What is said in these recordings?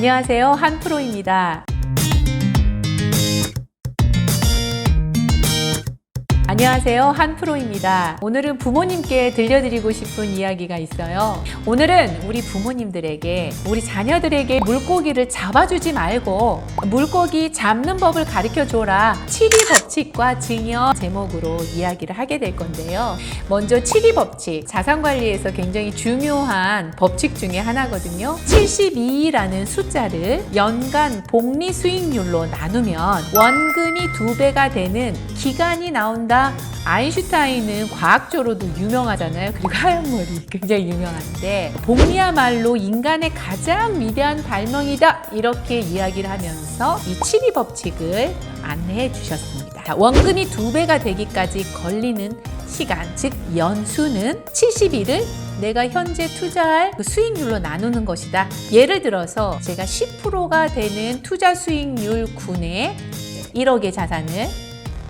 안녕하세요, 한프로입니다. 안녕하세요, 한프로입니다. 오늘은 부모님께 들려드리고 싶은 이야기가 있어요. 오늘은 우리 부모님들에게, 우리 자녀들에게 물고기를 잡아주지 말고 물고기 잡는 법을 가르쳐줘라, 7위 법칙과 증여 제목으로 이야기를 하게 될 건데요. 먼저 7위 법칙, 자산관리에서 굉장히 중요한 법칙 중에 하나거든요. 72라는 숫자를 연간 복리 수익률로 나누면 원금이 2배가 되는 기간이 나온다. 아인슈타인은 과학적으로도 유명하잖아요. 그리고 하얀 머리 굉장히 유명한데, 복리야말로 인간의 가장 위대한 발명이다, 이렇게 이야기를 하면서 이 7위 법칙을 안내해 주셨습니다. 자, 원금이 2배가 되기까지 걸리는 시간, 즉 연수는 70일을 내가 현재 투자할 그 수익률로 나누는 것이다. 예를 들어서 제가 10%가 되는 투자 수익률 9에 1억의 자산을,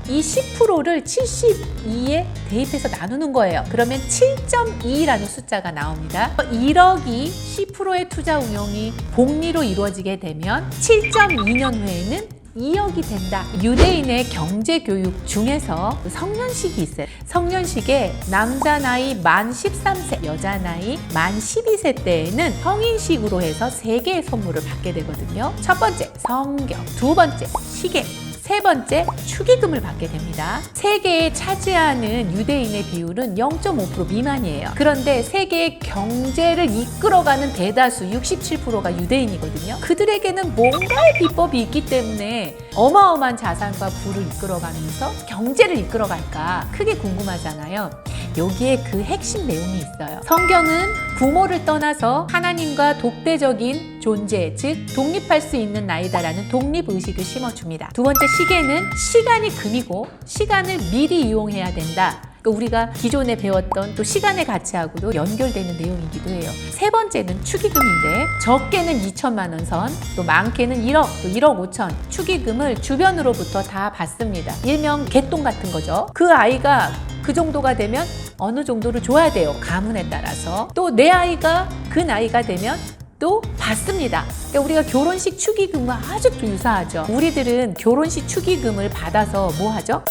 이 10%를 72에 대입해서 나누는 거예요. 그러면 7.2라는 숫자가 나옵니다. 1억이 10%의 투자 운용이 복리로 이루어지게 되면 7.2년 후에는 2억이 된다. 유대인의 경제교육 중에서 성년식이 있어요. 성년식에 남자 나이 만 13세, 여자 나이 만 12세 때에는 성인식으로 해서 3개의 선물을 받게 되거든요. 첫 번째, 성경. 두 번째, 시계. 세 번째, 축의금을 받게 됩니다. 세계에 차지하는 유대인의 비율은 0.5% 미만이에요. 그런데 세계의 경제를 이끌어가는 대다수 67%가 유대인이거든요. 그들에게는 뭔가의 비법이 있기 때문에 어마어마한 자산과 부를 이끌어가면서 경제를 이끌어갈까 크게 궁금하잖아요. 여기에 그 핵심 내용이 있어요. 성경은 부모를 떠나서 하나님과 독대적인 존재, 즉 독립할 수 있는 나이다라는 독립의식을 심어줍니다. 두 번째, 시계는 시간이 금이고 시간을 미리 이용해야 된다. 우리가 기존에 배웠던 또 시간의 가치하고도 연결되는 내용이기도 해요. 세 번째는 축의금인데, 적게는 2천만 원 선, 또 많게는 1억, 또 1억 5천 축의금을 주변으로부터 다 받습니다. 일명 개똥 같은 거죠. 그 아이가 그 정도가 되면 어느 정도를 줘야 돼요. 가문에 따라서. 또 내 아이가 그 나이가 되면 또 받습니다. 그러니까 우리가 결혼식 축의금과 아주 유사하죠. 우리들은 결혼식 축의금을 받아서 뭐 하죠?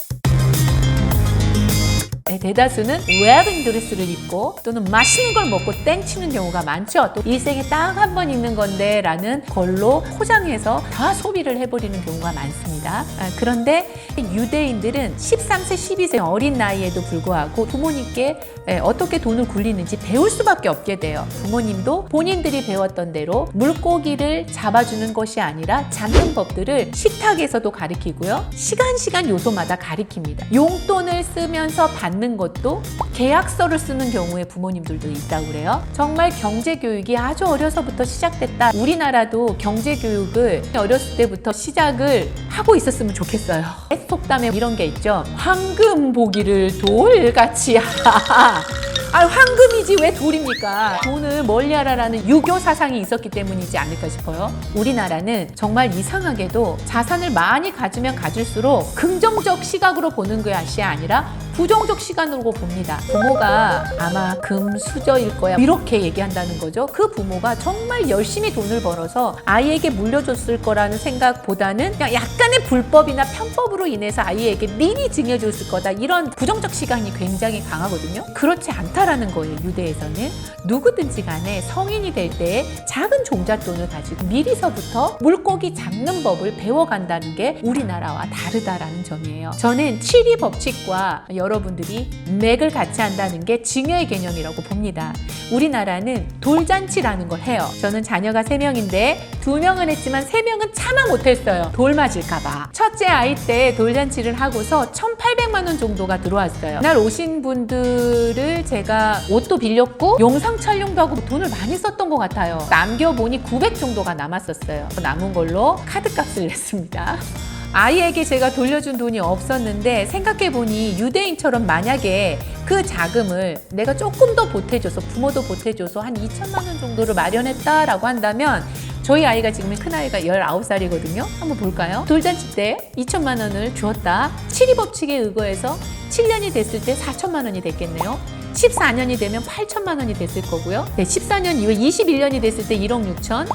대다수는 웨딩 드레스를 입고 또는 맛있는 걸 먹고 땡치는 경우가 많죠. 또 일생에 딱 한 번 입는 건데 라는 걸로 포장해서 다 소비를 해버리는 경우가 많습니다. 그런데 유대인들은 13세, 12세 어린 나이에도 불구하고 부모님께 어떻게 돈을 굴리는지 배울 수밖에 없게 돼요. 부모님도 본인들이 배웠던 대로 물고기를 잡아주는 것이 아니라 잡는 법들을 식탁에서도 가르치고요. 시간 요소마다 가르칩니다. 용돈을 쓰면서 받는 것도 계약서를 쓰는 경우에 부모님들도 있다고 그래요. 정말 경제교육이 아주 어려서부터 시작됐다. 우리나라도 경제교육을 어렸을 때부터 시작을 하고 있었으면 좋겠어요. 속담에 이런 게 있죠. 황금 보기를 돌같이 하라. 황금이지 왜 돌입니까? 돈을 멀리하라라는 유교 사상이 있었기 때문이지 않을까 싶어요. 우리나라는 정말 이상하게도 자산을 많이 가지면 가질수록 긍정적 시각으로 보는 것이 아니라 부정적 시간으로 봅니다. 부모가 아마 금수저일 거야, 이렇게 얘기한다는 거죠. 그 부모가 정말 열심히 돈을 벌어서 아이에게 물려줬을 거라는 생각보다는 그냥 약간의 불법이나 편법으로 인해서 아이에게 미리 증여줬을 거다, 이런 부정적 시각이 굉장히 강하거든요. 그렇지 않다라는 거예요. 유대에서는 누구든지 간에 성인이 될 때 작은 종잣돈을 가지고 미리서부터 물고기 잡는 법을 배워간다는 게 우리나라와 다르다라는 점이에요. 저는 7위 법칙과 여러분들이 맥을 같이 한다는 게 증여의 개념이라고 봅니다. 우리나라는 돌잔치라는 걸 해요. 저는 자녀가 3명인데 2명은 했지만 3명은 차마 못했어요. 돌 맞을까봐. 첫째 아이 때 돌잔치를 하고서 1,800만 원 정도가 들어왔어요. 그날 오신 분들을 제가 옷도 빌렸고 영상 촬영도 하고 돈을 많이 썼던 것 같아요. 남겨보니 900 정도가 남았었어요. 남은 걸로 카드값을 냈습니다. 아이에게 제가 돌려준 돈이 없었는데 생각해보니 유대인처럼 만약에 그 자금을 내가 조금 더 보태줘서, 부모도 보태줘서 한 2천만 원 정도를 마련했다라고 한다면, 저희 아이가 지금 큰아이가 19살이거든요. 한번 볼까요? 돌잔치 때 2천만 원을 주었다. 7위 법칙에 의거해서 7년이 됐을 때 4천만 원이 됐겠네요. 14년이 되면 8천만 원이 됐을 거고요. 네, 14년 이후에 21년이 됐을 때 1억 6천,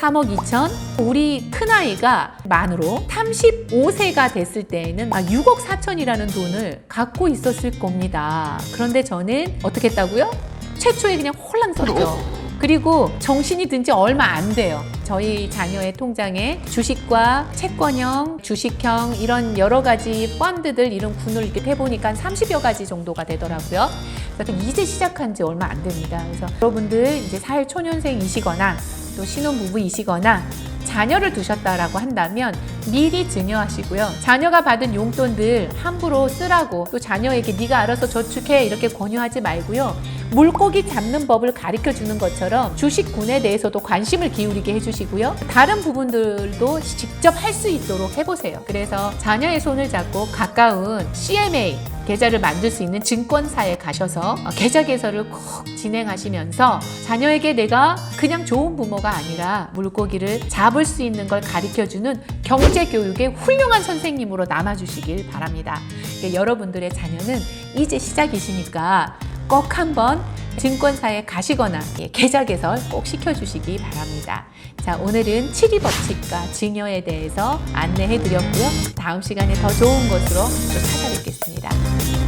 3억 2천. 우리 큰아이가 만으로 35세가 됐을 때에는 6억 4천이라는 돈을 갖고 있었을 겁니다. 그런데 저는 어떻게 했다고요? 최초에 그냥 홀랑 썼죠. 그리고 정신이 든 지 얼마 안 돼요. 저희 자녀의 통장에 주식과 채권형, 주식형 이런 여러 가지 펀드들 이런 군을 이렇게 해보니까 한 30여 가지 정도가 되더라고요. 그래서 이제 시작한 지 얼마 안 됩니다. 그래서 여러분들 이제 사회초년생이시거나 또 신혼부부이시거나 자녀를 두셨다라고 한다면 미리 증여하시고요. 자녀가 받은 용돈들 함부로 쓰라고 또 자녀에게 네가 알아서 저축해 이렇게 권유하지 말고요. 물고기 잡는 법을 가르쳐 주는 것처럼 주식군에 대해서도 관심을 기울이게 해주시고요. 다른 부분들도 직접 할 수 있도록 해보세요. 그래서 자녀의 손을 잡고 가까운 CMA 계좌를 만들 수 있는 증권사에 가셔서 계좌 개설을 꼭 진행하시면서 자녀에게 내가 그냥 좋은 부모가 아니라 물고기를 잡을 수 있는 걸 가르쳐주는 경제교육의 훌륭한 선생님으로 남아주시길 바랍니다. 여러분들의 자녀는 이제 시작이시니까 꼭 한번 증권사에 가시거나 계좌 개설 꼭 시켜주시기 바랍니다. 자, 오늘은 7위 법칙과 증여에 대해서 안내해 드렸고요. 다음 시간에 더 좋은 것으로 또 찾아뵙겠습니다.